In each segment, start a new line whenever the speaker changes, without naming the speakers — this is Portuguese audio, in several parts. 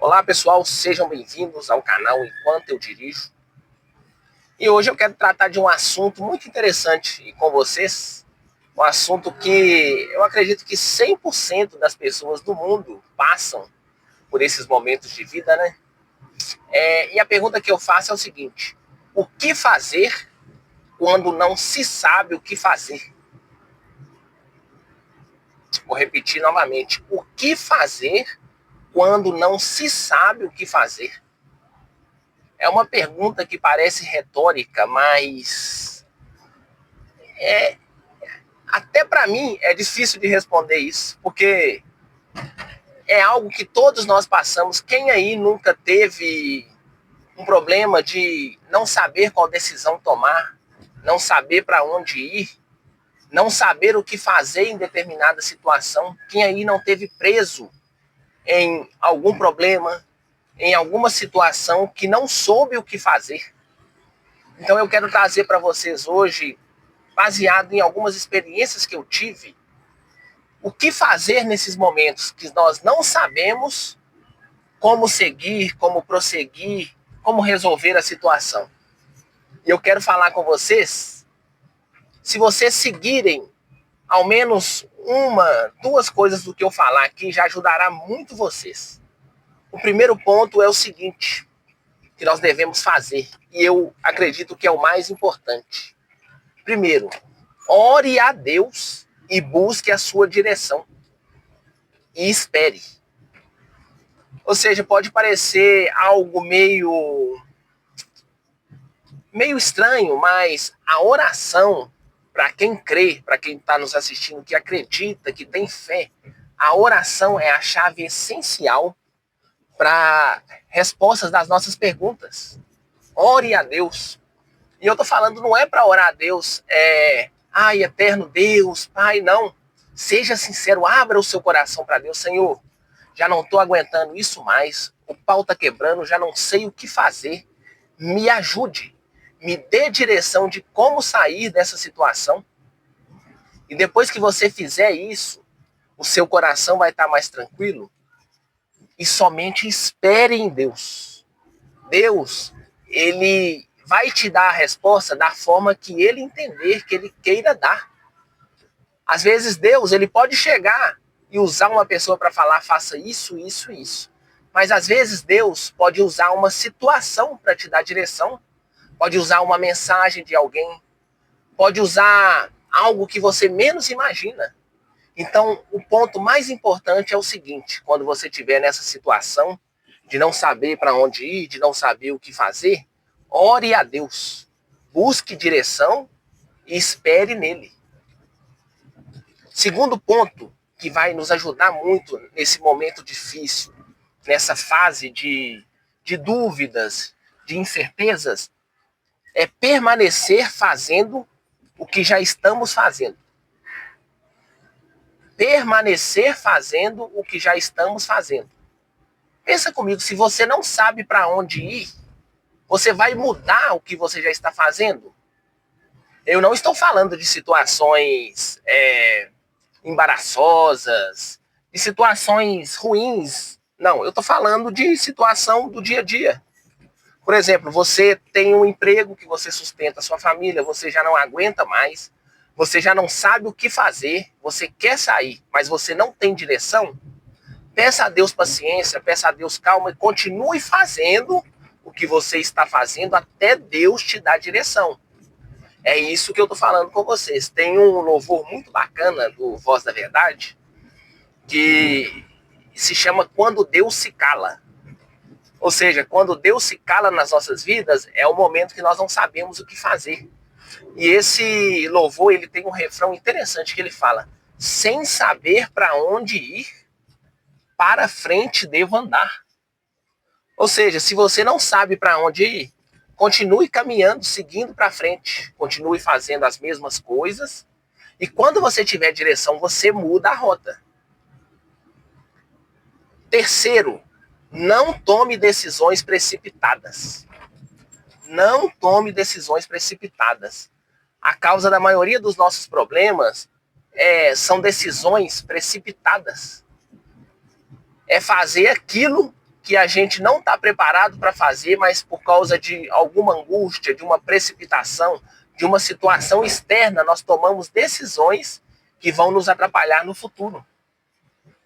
Olá pessoal, sejam bem-vindos ao canal Enquanto Eu Dirijo. E hoje eu quero tratar de um assunto muito interessante com vocês. Um assunto que eu acredito que 100% das pessoas do mundo passam por esses momentos de vida, né? E a pergunta que eu faço é o seguinte: o que fazer quando não se sabe o que fazer? Vou repetir novamente: o que fazer quando não se sabe o que fazer? É uma pergunta que parece retórica, mas até para mim é difícil de responder isso, porque é algo que todos nós passamos. Quem aí nunca teve um problema de não saber qual decisão tomar, não saber para onde ir, não saber o que fazer em determinada situação? Quem aí não teve preso em algum problema, em alguma situação que não soube o que fazer? Então eu quero trazer para vocês hoje, baseado em algumas experiências que eu tive, o que fazer nesses momentos que nós não sabemos como seguir, como prosseguir, como resolver a situação. E eu quero falar com vocês, se vocês seguirem ao menos uma, duas coisas do que eu falar aqui, já ajudará muito vocês. O primeiro ponto é o seguinte, que nós devemos fazer, e eu acredito que é o mais importante. Primeiro, ore a Deus e busque a sua direção. E espere. Ou seja, pode parecer algo meio estranho, mas a oração, para quem crê, para quem está nos assistindo, que acredita, que tem fé, a oração é a chave essencial para respostas das nossas perguntas. Ore a Deus. E eu estou falando, não é para orar a Deus, ai, eterno Deus, Pai, não. Seja sincero, abra o seu coração para Deus. Senhor, já não estou aguentando isso mais, o pau está quebrando, já não sei o que fazer. Me ajude, me dê direção de como sair dessa situação. E depois que você fizer isso, o seu coração vai estar mais tranquilo. E somente espere em Deus. Deus, Ele vai te dar a resposta da forma que Ele entender, que Ele queira dar. Às vezes Deus, Ele pode chegar e usar uma pessoa para falar, faça isso, isso, isso. Mas às vezes Deus pode usar uma situação para te dar direção, pode usar uma mensagem de alguém, pode usar algo que você menos imagina. Então, o ponto mais importante é o seguinte: quando você estiver nessa situação de não saber para onde ir, de não saber o que fazer, ore a Deus, busque direção e espere nele. Segundo ponto que vai nos ajudar muito nesse momento difícil, nessa fase de dúvidas, de incertezas, é permanecer fazendo o que já estamos fazendo. Permanecer fazendo o que já estamos fazendo. Pensa comigo, se você não sabe para onde ir, você vai mudar o que você já está fazendo? Eu não estou falando de situações embaraçosas, de situações ruins. Não, eu estou falando de situação do dia a dia. Por exemplo, você tem um emprego que você sustenta a sua família, você já não aguenta mais, você já não sabe o que fazer, você quer sair, mas você não tem direção. Peça a Deus paciência, peça a Deus calma e continue fazendo o que você está fazendo até Deus te dar direção. É isso que eu estou falando com vocês. Tem um louvor muito bacana do Voz da Verdade, que se chama Quando Deus se Cala. Ou seja, quando Deus se cala nas nossas vidas, é o momento que nós não sabemos o que fazer. E esse louvor, ele tem um refrão interessante que ele fala: sem saber para onde ir, para frente devo andar. Ou seja, se você não sabe para onde ir, continue caminhando, seguindo para frente. Continue fazendo as mesmas coisas. E quando você tiver direção, você muda a rota. Terceiro, não tome decisões precipitadas. Não tome decisões precipitadas. A causa da maioria dos nossos problemas são decisões precipitadas. É fazer aquilo que a gente não está preparado para fazer, mas por causa de alguma angústia, de uma precipitação, de uma situação externa, nós tomamos decisões que vão nos atrapalhar no futuro.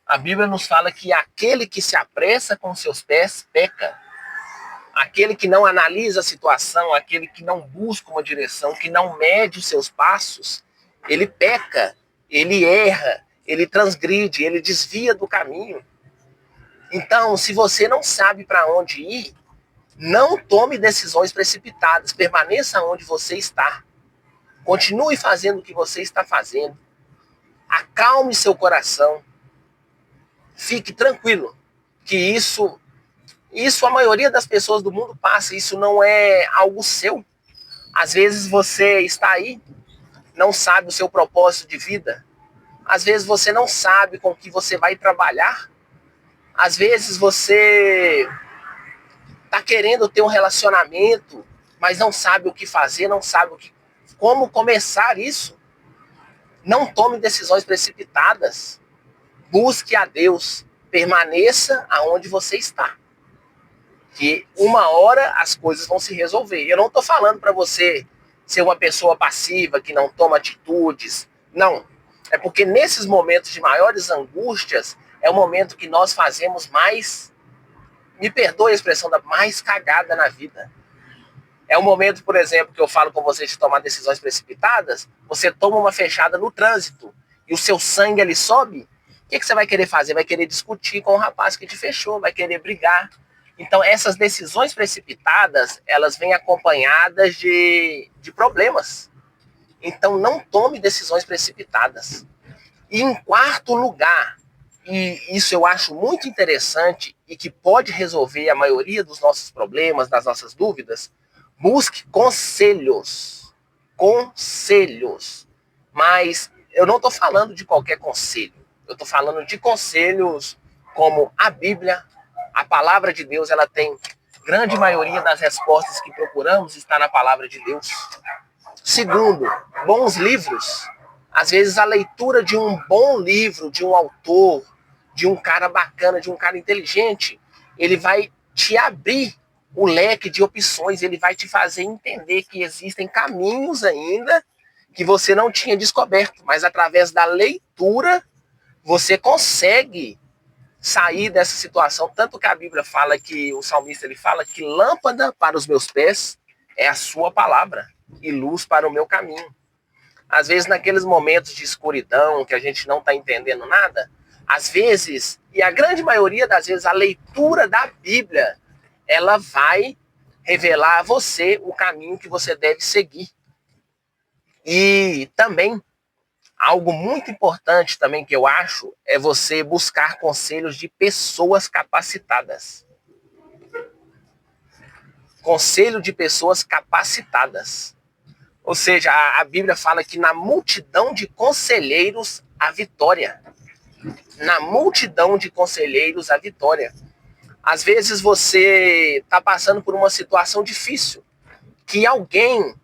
A Bíblia nos fala que aquele que se apressa com seus pés peca. Aquele que não analisa a situação, aquele que não busca uma direção, que não mede os seus passos, ele peca, ele erra, ele transgride, ele desvia do caminho. Então, se você não sabe para onde ir, não tome decisões precipitadas, permaneça onde você está. Continue fazendo o que você está fazendo. Acalme seu coração. Fique tranquilo, que isso a maioria das pessoas do mundo passa, isso não é algo seu. Às vezes você está aí, não sabe o seu propósito de vida. Às vezes você não sabe com que você vai trabalhar. Às vezes você está querendo ter um relacionamento, mas não sabe o que fazer, não sabe como começar isso. Não tome decisões precipitadas. Busque a Deus. Permaneça aonde você está. Que uma hora as coisas vão se resolver. Eu não estou falando para você ser uma pessoa passiva, que não toma atitudes. Não. É porque nesses momentos de maiores angústias, é o momento que nós fazemos mais, me perdoe a expressão, da mais cagada na vida. É o momento, por exemplo, que eu falo com vocês de tomar decisões precipitadas, você toma uma fechada no trânsito e o seu sangue ali sobe, o que você vai querer fazer? Vai querer discutir com o rapaz que te fechou, vai querer brigar. Então, essas decisões precipitadas, elas vêm acompanhadas de problemas. Então, não tome decisões precipitadas. E em quarto lugar, e isso eu acho muito interessante e que pode resolver a maioria dos nossos problemas, das nossas dúvidas, busque conselhos. Conselhos. Mas eu não estou falando de qualquer conselho. Eu estou falando de conselhos como a Bíblia, a palavra de Deus, ela tem grande maioria das respostas que procuramos está na palavra de Deus. Segundo, bons livros. Às vezes a leitura de um bom livro, de um autor, de um cara bacana, de um cara inteligente, ele vai te abrir o leque de opções, ele vai te fazer entender que existem caminhos ainda que você não tinha descoberto, mas através da leitura você consegue sair dessa situação. Tanto que a Bíblia fala que, o salmista ele fala que lâmpada para os meus pés é a sua palavra e luz para o meu caminho. Às vezes naqueles momentos de escuridão que a gente não está entendendo nada, às vezes, e a grande maioria das vezes, a leitura da Bíblia, ela vai revelar a você o caminho que você deve seguir. E também algo muito importante também que eu acho é você buscar conselhos de pessoas capacitadas. Conselho de pessoas capacitadas. Ou seja, a Bíblia fala que na multidão de conselheiros há vitória. Na multidão de conselheiros há vitória. Às vezes você está passando por uma situação difícil, que alguém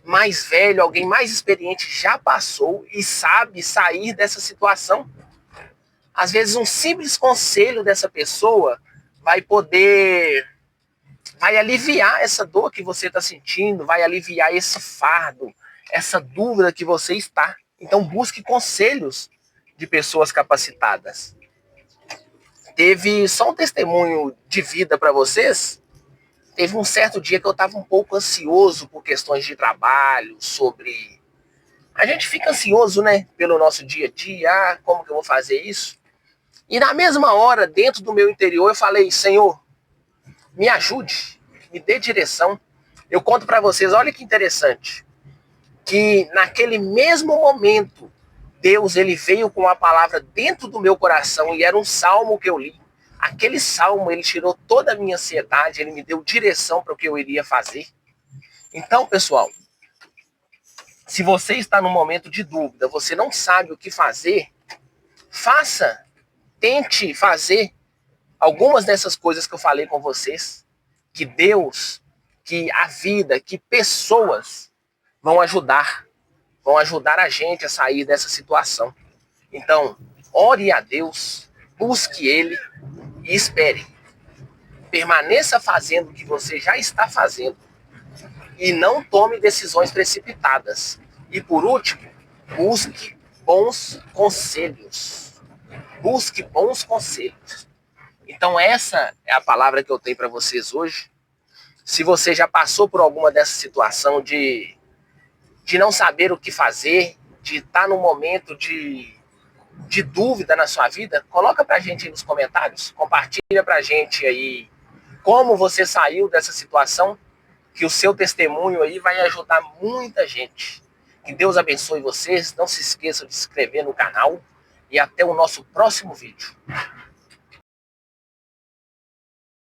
mais velho, alguém mais experiente já passou e sabe sair dessa situação. Às vezes um simples conselho dessa pessoa vai aliviar essa dor que você está sentindo, vai aliviar esse fardo, essa dúvida que você está. Então busque conselhos de pessoas capacitadas. Teve só um testemunho de vida para vocês. Teve um certo dia que eu estava um pouco ansioso por questões de trabalho, sobre... A gente fica ansioso, né, pelo nosso dia a dia, como que eu vou fazer isso? E na mesma hora, dentro do meu interior, eu falei, Senhor, me ajude, me dê direção. Eu conto para vocês, olha que interessante, que naquele mesmo momento, Deus ele veio com a palavra dentro do meu coração, e era um salmo que eu li. Aquele salmo, ele tirou toda a minha ansiedade, ele me deu direção para o que eu iria fazer. Então, pessoal, se você está num momento de dúvida, você não sabe o que fazer, tente fazer algumas dessas coisas que eu falei com vocês, que Deus, que a vida, que pessoas vão ajudar a gente a sair dessa situação. Então, ore a Deus, busque Ele e espere. Permaneça fazendo o que você já está fazendo e não tome decisões precipitadas. E por último, busque bons conselhos. Busque bons conselhos. Então essa é a palavra que eu tenho para vocês hoje. Se você já passou por alguma dessa situação de não saber o que fazer, de estar num momento de dúvida na sua vida, coloca pra gente aí nos comentários, compartilha pra gente aí como você saiu dessa situação, que o seu testemunho aí vai ajudar muita gente. Que Deus abençoe vocês, não se esqueçam de se inscrever no canal e até o nosso próximo vídeo.